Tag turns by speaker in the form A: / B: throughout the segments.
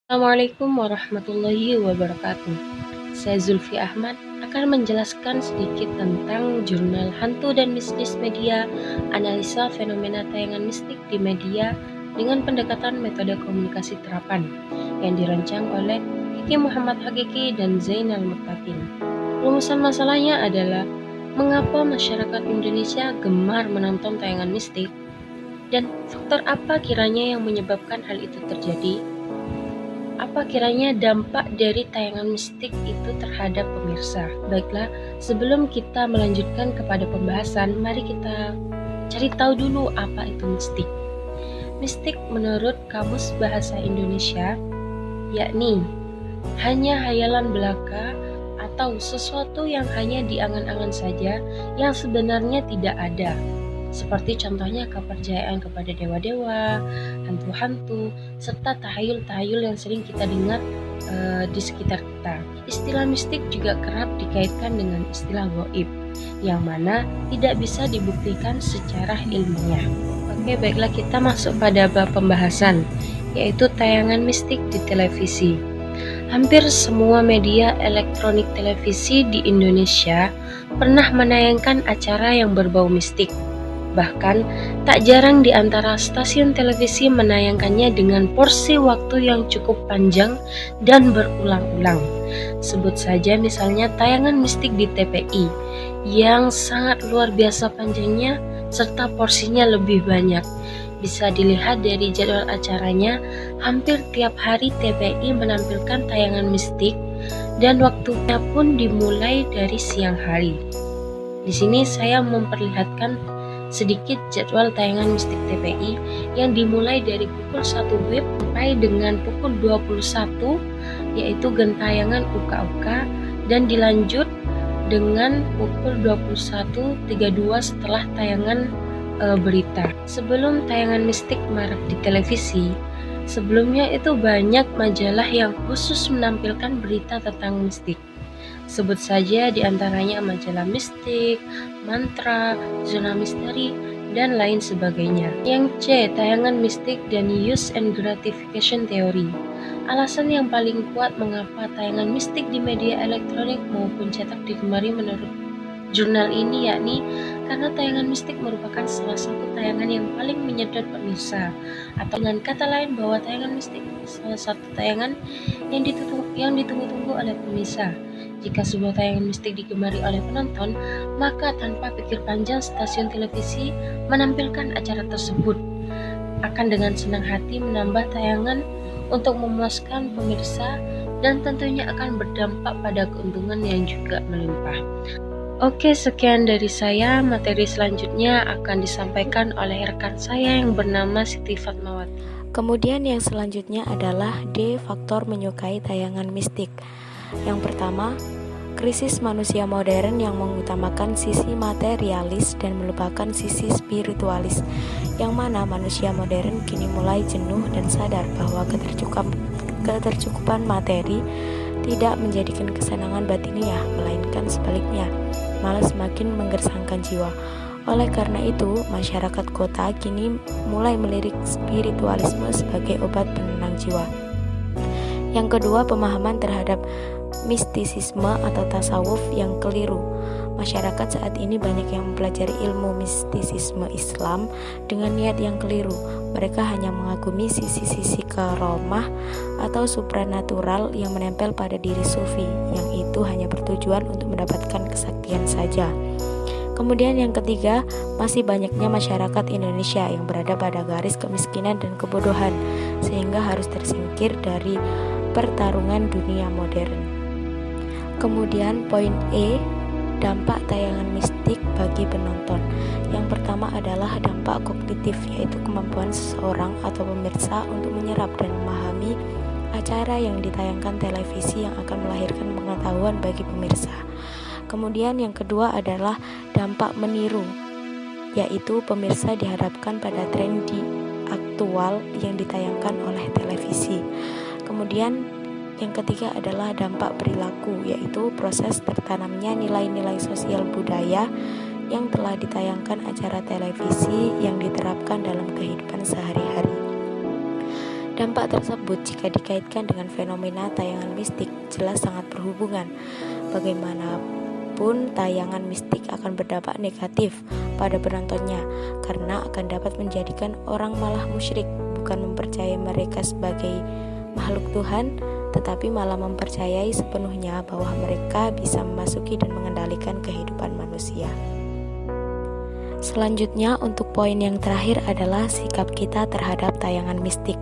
A: Assalamualaikum warahmatullahi wabarakatuh. Saya Zulfi Ahmad akan menjelaskan sedikit tentang jurnal Hantu dan Mistis Media, analisa fenomena tayangan mistik di media dengan pendekatan metode komunikasi terapan yang dirancang oleh Kiki Muhammad Hakiki dan Zainal Muttaqin. Rumusan masalahnya adalah mengapa masyarakat Indonesia gemar menonton tayangan mistik dan faktor apa kiranya yang menyebabkan hal itu terjadi. Apa kiranya dampak dari tayangan mistik itu terhadap pemirsa? Baiklah, sebelum kita melanjutkan kepada pembahasan, mari kita cari tahu dulu apa itu mistik. Mistik menurut Kamus Bahasa Indonesia, yakni hanya hayalan belaka atau sesuatu yang hanya diangan-angan saja yang sebenarnya tidak ada. Seperti contohnya kepercayaan kepada dewa-dewa, hantu-hantu, serta tahayul-tahayul yang sering kita dengar di sekitar kita. Istilah mistik juga kerap dikaitkan dengan istilah gaib, yang mana tidak bisa dibuktikan secara ilmiah. Oke, baiklah kita masuk pada bab pembahasan, yaitu tayangan mistik di televisi. Hampir semua media elektronik televisi di Indonesia pernah menayangkan acara yang berbau mistik. Bahkan, tak jarang di antara stasiun televisi menayangkannya dengan porsi waktu yang cukup panjang dan berulang-ulang. Sebut saja misalnya tayangan mistik di TPI, yang sangat luar biasa panjangnya serta porsinya lebih banyak. Bisa dilihat dari jadwal acaranya, hampir tiap hari TPI menampilkan tayangan mistik dan waktunya pun dimulai dari siang hari. Di sini saya memperlihatkan sedikit jadwal tayangan mistik TPI yang dimulai dari pukul 1 WIB sampai dengan pukul 21, yaitu gentayangan uka-uka, dan dilanjut dengan pukul 21.32 setelah tayangan berita. Sebelum tayangan mistik marak di televisi, sebelumnya itu banyak majalah yang khusus menampilkan berita tentang mistik. Sebut saja diantaranya majalah mistik, mantra, zona misteri, dan lain sebagainya. Yang C, tayangan mistik dan use and gratification theory. Alasan yang paling kuat mengapa tayangan mistik di media elektronik maupun cetak digemari menurut jurnal ini yakni karena tayangan mistik merupakan salah satu tayangan yang paling menyedot pemirsa, atau dengan kata lain bahwa tayangan mistik salah satu tayangan yang ditunggu-tunggu oleh pemirsa. Jika sebuah tayangan mistik digemari oleh penonton, maka tanpa pikir panjang stasiun televisi menampilkan acara tersebut akan dengan senang hati menambah tayangan untuk memuaskan pemirsa dan tentunya akan berdampak pada keuntungan yang juga melimpah. Oke, sekian dari saya. Materi selanjutnya akan disampaikan oleh rekan saya yang bernama Siti Fatmawati.
B: Kemudian yang selanjutnya adalah D. Faktor menyukai tayangan mistik. Yang pertama, krisis manusia modern yang mengutamakan sisi materialis dan melupakan sisi spiritualis, yang mana manusia modern kini mulai jenuh dan sadar bahwa ketercukupan materi tidak menjadikan kesenangan batiniah, melainkan sebaliknya, malah semakin menggersangkan jiwa. Oleh karena itu, masyarakat kota kini mulai melirik spiritualisme sebagai obat penenang jiwa. Yang kedua, pemahaman terhadap mistisisme atau tasawuf yang keliru. Masyarakat saat ini banyak yang mempelajari ilmu mistisisme Islam dengan niat yang keliru. Mereka hanya mengagumi sisi-sisi karomah atau supranatural yang menempel pada diri sufi, yang itu hanya bertujuan untuk mendapatkan kesaktian saja. Kemudian yang ketiga, masih banyaknya masyarakat Indonesia yang berada pada garis kemiskinan dan kebodohan, sehingga harus tersingkir dari pertarungan dunia modern. Kemudian poin E, dampak tayangan mistik bagi penonton. Yang pertama adalah dampak kognitif, yaitu kemampuan seseorang atau pemirsa untuk menyerap dan memahami acara yang ditayangkan televisi yang akan melahirkan pengetahuan bagi pemirsa. Kemudian yang kedua adalah dampak meniru, yaitu pemirsa dihadapkan pada tren aktual yang ditayangkan oleh televisi. Kemudian yang ketiga adalah dampak perilaku, yaitu proses tertanamnya nilai-nilai sosial budaya yang telah ditayangkan acara televisi yang diterapkan dalam kehidupan sehari-hari. Dampak tersebut jika dikaitkan dengan fenomena tayangan mistik jelas sangat berhubungan. Bagaimanapun tayangan mistik akan berdampak negatif pada penontonnya karena akan dapat menjadikan orang malah musyrik, bukan mempercayai mereka sebagai makhluk Tuhan, tetapi malah mempercayai sepenuhnya bahwa mereka bisa memasuki dan mengendalikan kehidupan manusia. Selanjutnya, untuk poin yang terakhir adalah sikap kita terhadap tayangan mistik.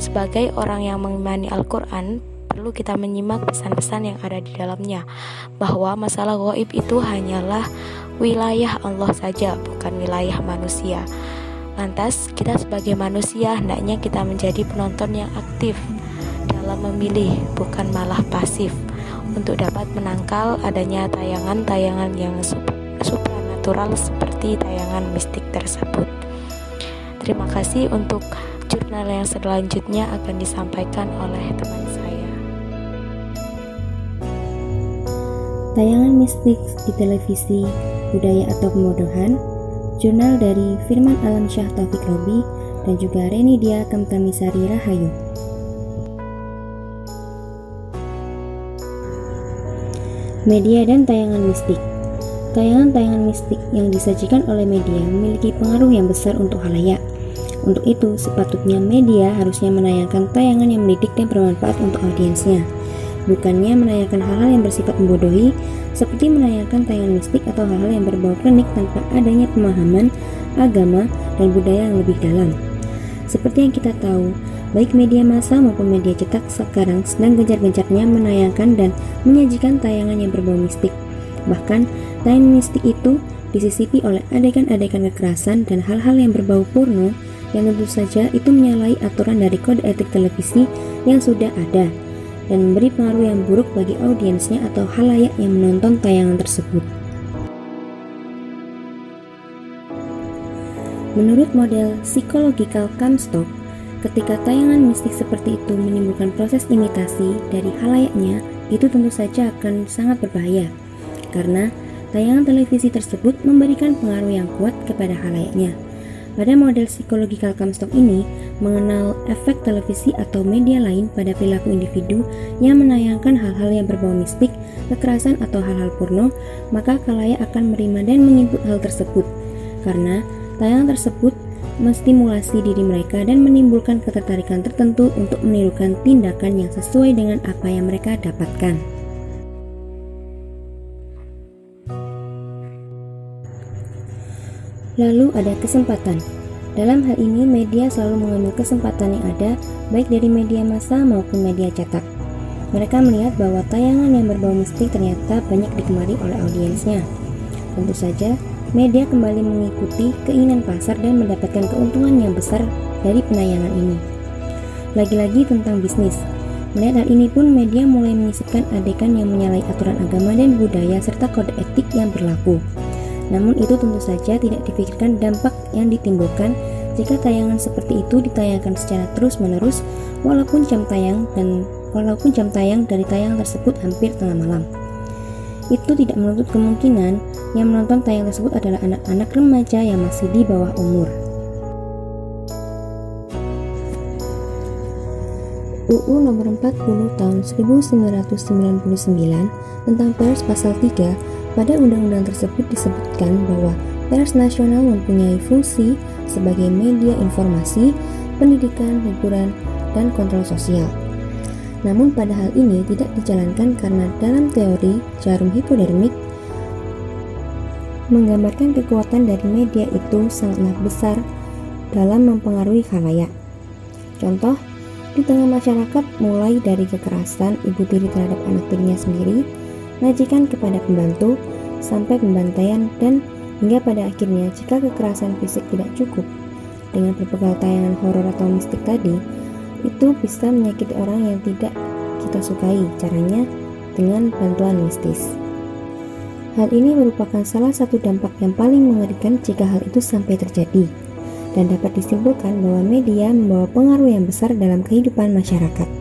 B: Sebagai orang yang mengimani Al-Quran, perlu kita menyimak pesan-pesan yang ada di dalamnya, bahwa masalah gaib itu hanyalah wilayah Allah saja, bukan wilayah manusia. Lantas, kita sebagai manusia hendaknya kita menjadi penonton yang aktif dalam memilih, bukan malah pasif, untuk dapat menangkal adanya tayangan-tayangan yang supranatural seperti tayangan mistik tersebut. Terima kasih. Untuk jurnal yang selanjutnya akan disampaikan oleh teman saya.
C: Tayangan mistik di televisi, budaya atau pembodohan, jurnal dari Firman Alamsyah Taufik Robi dan juga Renidia Kamtamisari Rahayu. Media dan tayangan mistik. Tayangan-tayangan mistik yang disajikan oleh media memiliki pengaruh yang besar untuk khalayak. Untuk itu, sepatutnya media harusnya menayangkan tayangan yang mendidik dan bermanfaat untuk audiensnya, bukannya menayangkan hal-hal yang bersifat membodohi, seperti menayangkan tayangan mistik atau hal-hal yang berbau klinik tanpa adanya pemahaman agama dan budaya yang lebih dalam. Seperti yang kita tahu, baik media massa maupun media cetak sekarang sedang gencar-gencarnya menayangkan dan menyajikan tayangan yang berbau mistik. Bahkan, tayangan mistik itu disisipi oleh adegan-adegan kekerasan dan hal-hal yang berbau porno yang tentu saja itu menyalahi aturan dari kode etik televisi yang sudah ada dan memberi pengaruh yang buruk bagi audiensnya atau khalayak yang menonton tayangan tersebut. Menurut model psychological Comstock, ketika tayangan mistik seperti itu menimbulkan proses imitasi dari khalayaknya, itu tentu saja akan sangat berbahaya, karena tayangan televisi tersebut memberikan pengaruh yang kuat kepada khalayaknya. Pada model psychological Comstock ini mengenal efek televisi atau media lain pada perilaku individu yang menayangkan hal-hal yang berbau mistik, kekerasan atau hal-hal porno, maka khalayak akan menerima dan menginput hal tersebut, karena tayangan tersebut menstimulasi diri mereka dan menimbulkan ketertarikan tertentu untuk menirukan tindakan yang sesuai dengan apa yang mereka dapatkan. Lalu ada kesempatan. Dalam hal ini, media selalu mengambil kesempatan yang ada, baik dari media massa maupun media cetak. Mereka melihat bahwa tayangan yang berbau mistik ternyata banyak digemari oleh audiensnya. Tentu saja, media kembali mengikuti keinginan pasar dan mendapatkan keuntungan yang besar dari penayangan ini. Lagi-lagi tentang bisnis. Melihat hal ini pun, media mulai menyisipkan adegan yang menyalahi aturan agama dan budaya serta kode etik yang berlaku. Namun itu tentu saja tidak dipikirkan dampak yang ditimbulkan jika tayangan seperti itu ditayangkan secara terus-menerus walaupun jam tayang dari tayangan tersebut hampir tengah malam. Itu tidak menutup kemungkinan yang menonton tayangan tersebut adalah anak-anak remaja yang masih di bawah umur. UU nomor 40 tahun 1999 tentang pers pasal 3. Pada undang-undang tersebut disebutkan bahwa pers nasional mempunyai fungsi sebagai media informasi, pendidikan, hiburan, dan kontrol sosial. Namun pada hal ini tidak dijalankan karena dalam teori jarum hipodermik menggambarkan kekuatan dari media itu sangatlah besar dalam mempengaruhi khalayak. Contoh, di tengah masyarakat mulai dari kekerasan ibu tiri terhadap anak tirinya sendiri, majikan kepada pembantu, sampai pembantaian, dan hingga pada akhirnya jika kekerasan fisik tidak cukup dengan berbekal tayangan horor atau mistik tadi, itu bisa menyakiti orang yang tidak kita sukai. Caranya dengan bantuan mistis. Hal ini merupakan salah satu dampak yang paling mengerikan jika hal itu sampai terjadi, dan dapat disimpulkan bahwa media membawa pengaruh yang besar dalam kehidupan masyarakat.